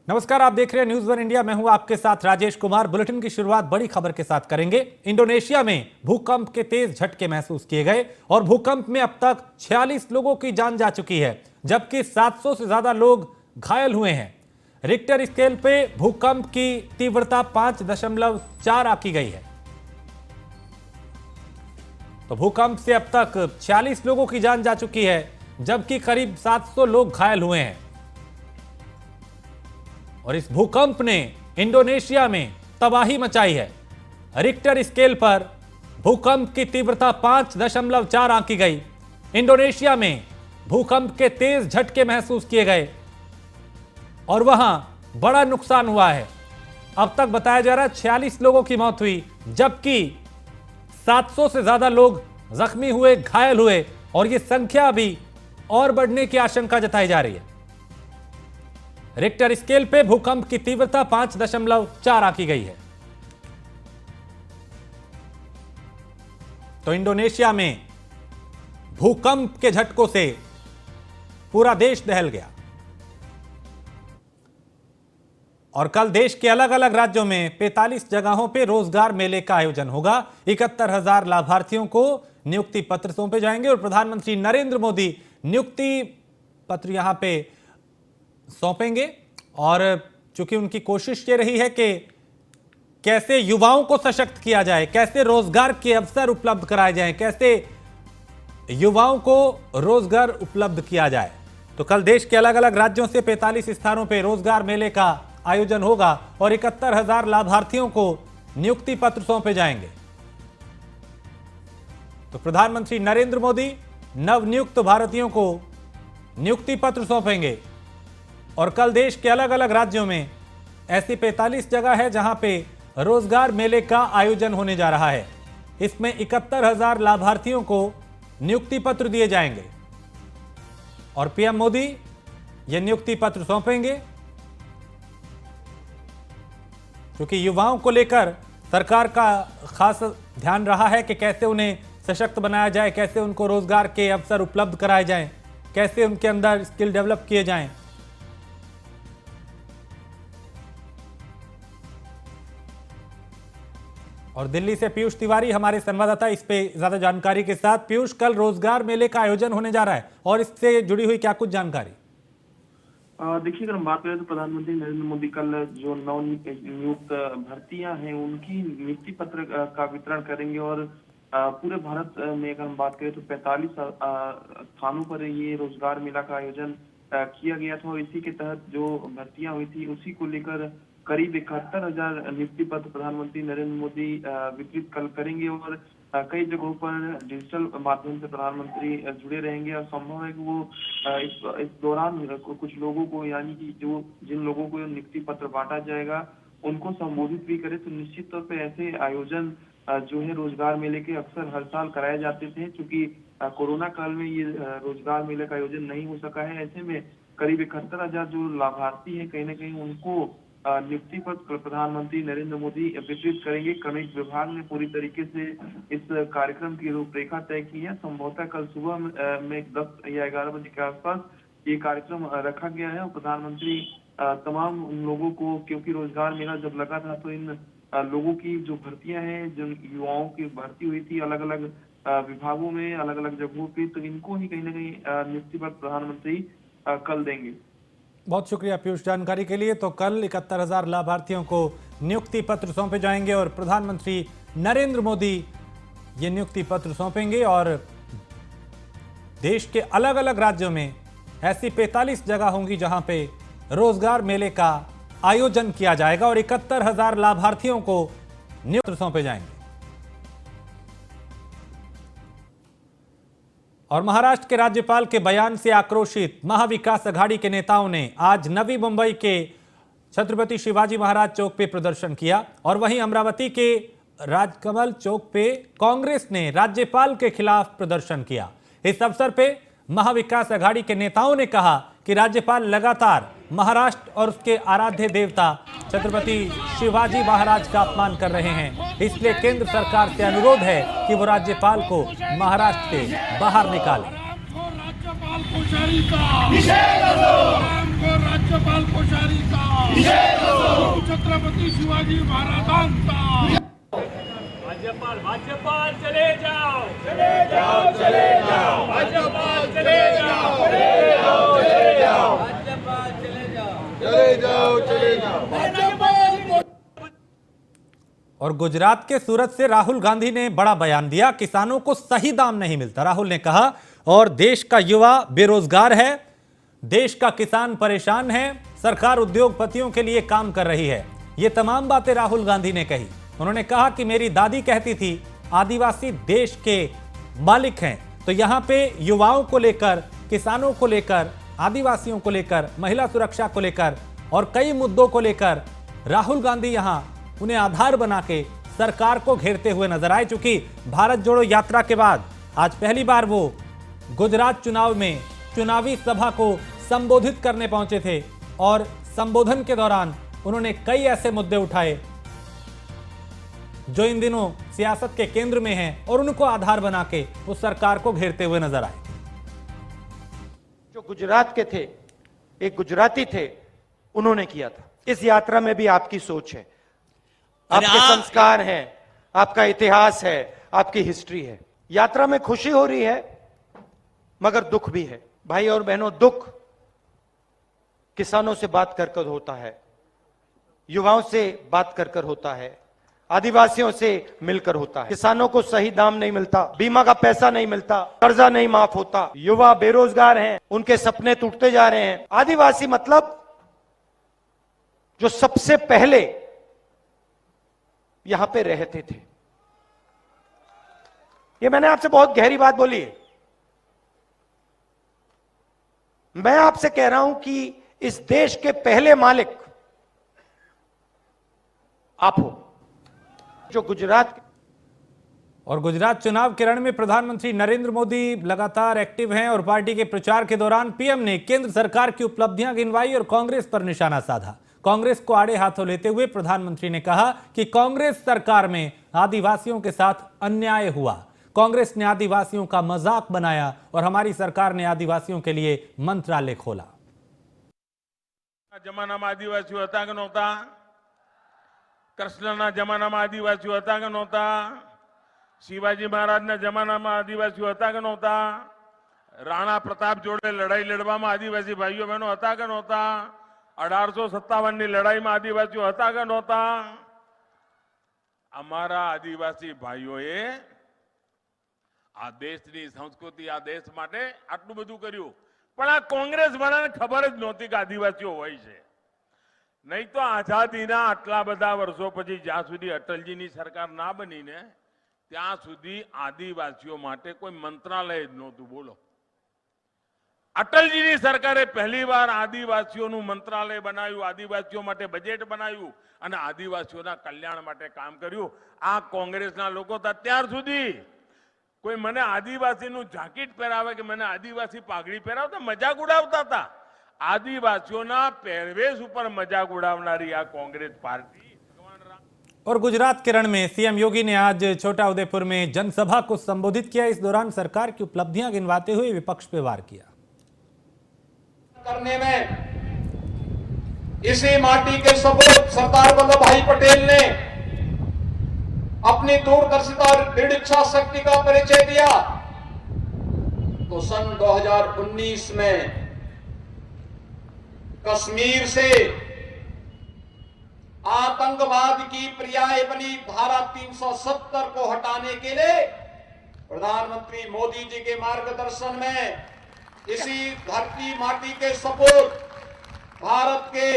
नमस्कार, आप देख रहे हैं न्यूज वन इंडिया। मैं हूं आपके साथ राजेश कुमार। बुलेटिन की शुरुआत बड़ी खबर के साथ करेंगे। इंडोनेशिया में भूकंप के तेज झटके महसूस किए गए और भूकंप में अब तक 46 लोगों की जान जा चुकी है, जबकि 700 से ज्यादा लोग घायल हुए हैं। रिक्टर स्केल पे भूकंप की तीव्रता 5.4 आंकी गई है। तो भूकंप से अब तक 46 लोगों की जान जा चुकी है, जबकि करीब 700 लोग घायल हुए हैं। और इस भूकंप ने इंडोनेशिया में तबाही मचाई है। रिक्टर स्केल पर भूकंप की तीव्रता 5.4 आंकी गई। इंडोनेशिया में भूकंप के तेज झटके महसूस किए गए और वहां बड़ा नुकसान हुआ है। अब तक बताया जा रहा है 46 लोगों की मौत हुई, जबकि 700 से ज्यादा लोग जख्मी हुए, घायल हुए और यह संख्या अभी और बढ़ने की आशंका जताई जा रही है। रिक्टर स्केल पे भूकंप की तीव्रता 5.4 आंकी गई है। तो इंडोनेशिया में भूकंप के झटकों से पूरा देश दहल गया और कल देश के अलग अलग राज्यों में 45 जगहों पे रोजगार मेले का आयोजन होगा। 71,000 लाभार्थियों को नियुक्ति पत्र सौंपे जाएंगे और प्रधानमंत्री नरेंद्र मोदी नियुक्ति पत्र यहां पे सौंपेंगे। और चूंकि उनकी कोशिश ये रही है कि कैसे युवाओं को सशक्त किया जाए, कैसे रोजगार के अवसर उपलब्ध कराए जाएं, कैसे युवाओं को रोजगार उपलब्ध किया जाए, तो कल देश के अलग अलग राज्यों से 45 स्थानों पर रोजगार मेले का आयोजन होगा और 71,000 लाभार्थियों को नियुक्ति पत्र सौंपे जाएंगे। तो प्रधानमंत्री नरेंद्र मोदी नवनियुक्त भारतीयों को नियुक्ति पत्र सौंपेंगे और कल देश के अलग अलग राज्यों में ऐसी 45 जगह है जहां पे रोजगार मेले का आयोजन होने जा रहा है। इसमें 71,000 लाभार्थियों को नियुक्ति पत्र दिए जाएंगे और पीएम मोदी ये नियुक्ति पत्र सौंपेंगे, क्योंकि युवाओं को लेकर सरकार का खास ध्यान रहा है कि कैसे उन्हें सशक्त बनाया जाए, कैसे उनको रोजगार के अवसर उपलब्ध कराए जाएं, कैसे उनके अंदर स्किल डेवलप किए जाएं। और दिल्ली से पीयूष तिवारी हमारे संवाददाता इस पे ज्यादा जानकारी के साथ। पीयूष, कल रोजगार मेले का आयोजन होने जा रहा है और इससे जुड़ी हुई क्या कुछ जानकारी? देखिए, अगर हम बात करें तो प्रधानमंत्री नरेंद्र मोदी कल जो नवनियुक्त भर्तियां हैं उनकी नियुक्ति पत्र का वितरण करेंगे और पूरे भारत में अगर हम बात करें तो 45 स्थानों पर ये रोजगार मेला का आयोजन किया गया था और इसी के तहत जो भर्तियां हुई थी उसी को लेकर करीब 71,000 नियुक्ति पत्र प्रधानमंत्री नरेंद्र मोदी वितरित कल करेंगे और कई जगहों पर डिजिटल माध्यम से प्रधानमंत्री जुड़े रहेंगे और संभव है कि वो इस दौरान कुछ लोगों को, यानी कि जिन लोगों को नियुक्ति पत्र बांटा जाएगा उनको संबोधित भी करे। तो निश्चित तौर पे ऐसे आयोजन जो है रोजगार मेले के अक्सर हर साल कराए जाते थे, क्योंकि कोरोना काल में ये रोजगार मेले का आयोजन नहीं हो सका है। ऐसे में करीब 71,000 जो लाभार्थी है कहीं ना कहीं उनको नियुक्ति पत्र प्रधानमंत्री नरेंद्र मोदी वितरित करेंगे। क्रमिक विभाग ने पूरी तरीके से इस कार्यक्रम की रूपरेखा तय की है। संभवतः कल सुबह में 10 या 11 बजे के आसपास ये कार्यक्रम रखा गया है और प्रधानमंत्री तमाम लोगों को, क्योंकि रोजगार मेला जब लगा था तो इन लोगों की जो भर्तियां हैं, जिन युवाओं की भर्ती हुई थी अलग अलग विभागों में, अलग अलग जगहों पे, तो इनको ही कहीं ना कहीं नियुक्ति पत्र प्रधानमंत्री कल देंगे। बहुत शुक्रिया पीयूष जानकारी के लिए। तो कल 71,000 लाभार्थियों को नियुक्ति पत्र सौंपे जाएंगे और प्रधानमंत्री नरेंद्र मोदी ये नियुक्ति पत्र सौंपेंगे और देश के अलग अलग राज्यों में ऐसी 45 जगह होंगी जहां पे रोजगार मेले का आयोजन किया जाएगा और 71,000 लाभार्थियों को नियुक्ति पत्र सौंपे जाएंगे। और महाराष्ट्र के राज्यपाल के बयान से आक्रोशित महाविकास अघाड़ी के नेताओं ने आज नवी मुंबई के छत्रपति शिवाजी महाराज चौक पे प्रदर्शन किया और वहीं अमरावती के राजकमल चौक पे कांग्रेस ने राज्यपाल के खिलाफ प्रदर्शन किया। इस अवसर पे महाविकास अघाड़ी के नेताओं ने कहा कि राज्यपाल लगातार महाराष्ट्र और उसके आराध्य देवता छत्रपति शिवाजी महाराज का अपमान कर रहे हैं, इसलिए केंद्र सरकार से अनुरोध है कि वो राज्यपाल को महाराष्ट्र से बाहर निकाले। राज्यपाल कोश्यारी का, छत्रपती शिवाजी महाराजांचा। भाजपाल भाजपाल चले जाओ, चले जाओ, चले जाओ, भाजपाल चले जाओ, चले जाओ, चले जाओ, भाजपाल चले जाओ, चले जाओ, चले जाओ, भाजपाल। और गुजरात के सूरत से राहुल गांधी ने बड़ा बयान दिया, किसानों को सही दाम नहीं मिलता। राहुल ने कहा, और देश का युवा बेरोजगार है, देश का किसान परेशान है, सरकार उद्योगपतियों के लिए काम कर रही है। ये तमाम बातें राहुल गांधी ने कही। उन्होंने कहा कि मेरी दादी कहती थी आदिवासी देश के मालिक हैं। तो यहां पे युवाओं को लेकर, किसानों को लेकर, आदिवासियों को लेकर, महिला सुरक्षा को लेकर और कई मुद्दों को लेकर राहुल गांधी यहां उन्हें आधार बना के सरकार को घेरते हुए नजर आए। चूंकि भारत जोड़ो यात्रा के बाद आज पहली बार वो गुजरात चुनाव में चुनावी सभा को संबोधित करने पहुंचे थे और संबोधन के दौरान उन्होंने कई ऐसे मुद्दे उठाए जो इन दिनों सियासत के केंद्र में हैं और उनको आधार बना के उस सरकार को घेरते हुए नजर आए। जो गुजरात के थे, एक गुजराती थे, उन्होंने किया था। इस यात्रा में भी आपकी सोच है, आपके संस्कार हैं, आपका इतिहास है, आपकी हिस्ट्री है। यात्रा में खुशी हो रही है मगर दुख भी है। भाई और बहनों, दुख किसानों से बात कर कर होता है, युवाओं से बात कर कर होता है, आदिवासियों से मिलकर होता है। किसानों को सही दाम नहीं मिलता, बीमा का पैसा नहीं मिलता, कर्जा नहीं माफ होता, युवा बेरोजगार हैं, उनके सपने टूटते जा रहे हैं। आदिवासी मतलब जो सबसे पहले यहां पे रहते थे। ये मैंने आपसे बहुत गहरी बात बोली है। मैं आपसे कह रहा हूं कि इस देश के पहले मालिक आप हो। जो गुजरात और गुजरात चुनाव के रण में प्रधानमंत्री नरेंद्र मोदी लगातार एक्टिव हैं और पार्टी के प्रचार के दौरान पीएम ने केंद्र सरकार की उपलब्धियां गिनवाई और कांग्रेस पर निशाना साधा। कांग्रेस को आड़े हाथों लेते हुए प्रधानमंत्री ने कहा कि कांग्रेस सरकार में आदिवासियों के साथ अन्याय हुआ, कांग्रेस ने आदिवासियों का मजाक बनाया और हमारी सरकार ने आदिवासियों के लिए मंत्रालय खोला। जमानाમાં આદિવાસીઓ હતા કે નહોતા? કૃષ્ણના જમાનામાં આદિવાસીઓ હતા કે નહોતા? શિવાજી મહારાજના જમાનામાં આદિવાસીઓ હતા કે નહોતા? રાણા પ્રતાપ જોડે લડાઈ લડવામાં આદિવાસી ભાઈઓ બહેનો હતા કે નહોતા? 1857 ની લડાઈમાં આદિવાસીઓ હતા કે નહોતા? અમારા આદિવાસી ભાઈઓએ આ દેશની સંસ્કૃતિ, આ દેશ માટે આટલું બધું કર્યું, પણ આ કોંગ્રેસ વાળાને ખબર જ નહોતી કે આદિવાસીઓ હોય છે। નહીં તો આઝાદીના આટલા બધા વર્ષો પછી જ્યાં સુધી અટલજીની સરકાર ના બનીને ત્યાં સુધી આદિવાસીઓ માટે કોઈ મંત્રાલય જ નહોતું। બોલો, અટલજીની સરકારે પહેલીવાર આદિવાસીઓનું મંત્રાલય બનાવ્યું, આદિવાસીઓ માટે બજેટ બનાવ્યું અને આદિવાસીઓના કલ્યાણ માટે કામ કર્યું। આ કોંગ્રેસના લોકો તો અત્યાર સુધી કોઈ મને આદિવાસીનું જાકીટ પહેરાવે કે મને આદિવાસી પાઘડી પહેરાવે તો મજાક ઉડાવતા હતા। આદિવાસીઓના પહેરવેશ ઉપર મજાક ઉડાવનારી આ કોંગ્રેસ પાર્ટી। और गुजरात के रण में सीएम योगी ने आज छोटा उदेपुर में जनसभा को संबोधित किया। इस दौरान सरकार की उपलब्धियां गिनवाते हुए विपक्ष पे वार किया। करने में इसी माटी के सपूत सरदार वल्लभ भाई पटेल ने अपनी दूरदर्शिता और दृढ़ इच्छा शक्ति का परिचय दिया। तो सन 2019 में कश्मीर से आतंकवाद की पर्याय बनी धारा 370 को हटाने के लिए प्रधानमंत्री मोदी जी के मार्गदर्शन में इसी धरती माटी के सपूत भारत के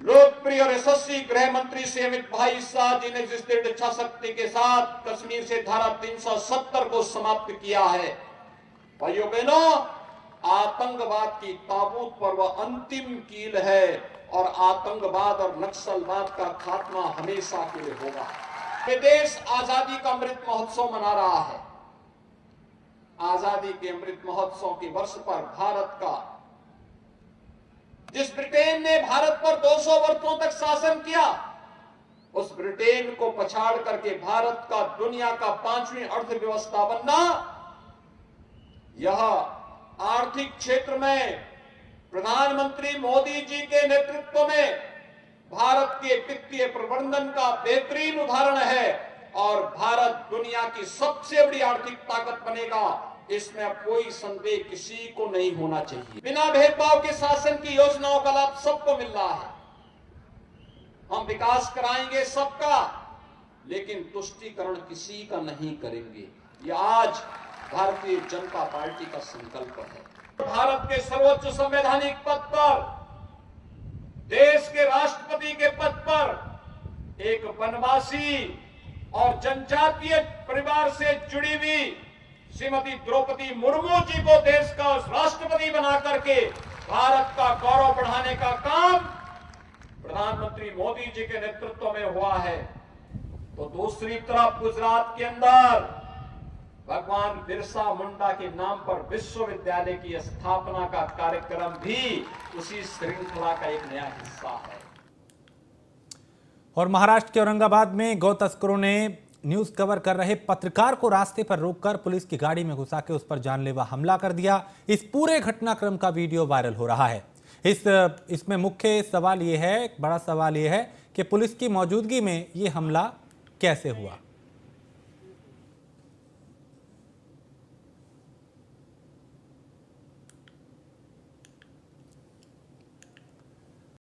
लोकप्रिय और यशस्वी गृह मंत्री श्री अमित भाई शाह जी ने जिस दृढ़ इच्छा शक्ति के साथ कश्मीर से धारा 370 को समाप्त किया है। भाइयों बहनों, आतंकवाद की ताबूत पर वह अंतिम कील है और आतंकवाद और नक्सलवाद का खात्मा हमेशा के लिए होगा। ये देश आजादी का अमृत महोत्सव मना रहा है। आजादी के अमृत महोत्सव के वर्ष पर भारत का, जिस ब्रिटेन ने भारत पर 200 वर्षों तक शासन किया, उस ब्रिटेन को पछाड़ करके भारत का दुनिया का 5वीं अर्थव्यवस्था बनना, यह आर्थिक क्षेत्र में प्रधानमंत्री मोदी जी के नेतृत्व में भारत के वित्तीय प्रबंधन का बेहतरीन उदाहरण है और भारत दुनिया की सबसे बड़ी आर्थिक ताकत बनेगा, इसमें अब कोई संदेह किसी को नहीं होना चाहिए। बिना भेदभाव के शासन की योजनाओं का लाभ सबको मिल रहा है। हम विकास कराएंगे सबका, लेकिन तुष्टीकरण किसी का नहीं करेंगे। ये आज भारतीय जनता पार्टी का संकल्प है। भारत के सर्वोच्च संवैधानिक पद पर, देश के राष्ट्रपति के पद पर एक वनवासी और जनजातीय परिवार से जुड़ी हुई श्रीमती द्रौपदी मुर्मू जी को देश का राष्ट्रपति बना करके भारत का गौरव बढ़ाने का काम प्रधानमंत्री मोदी जी के नेतृत्व में हुआ है। तो दूसरी तरफ गुजरात के अंदर भगवान बिरसा मुंडा के नाम पर विश्वविद्यालय की स्थापना का कार्यक्रम भी उसी श्रृंखला का एक नया हिस्सा है। और महाराष्ट्र के औरंगाबाद में गौ तस्करों ने न्यूज कवर कर रहे पत्रकार को रास्ते पर रोककर पुलिस की गाड़ी में घुसा के उस पर जानलेवा हमला कर दिया। इस पूरे घटनाक्रम का वीडियो वायरल हो रहा है। इसमें मुख्य सवाल ये है, बड़ा सवाल ये है कि पुलिस की मौजूदगी में ये हमला कैसे हुआ।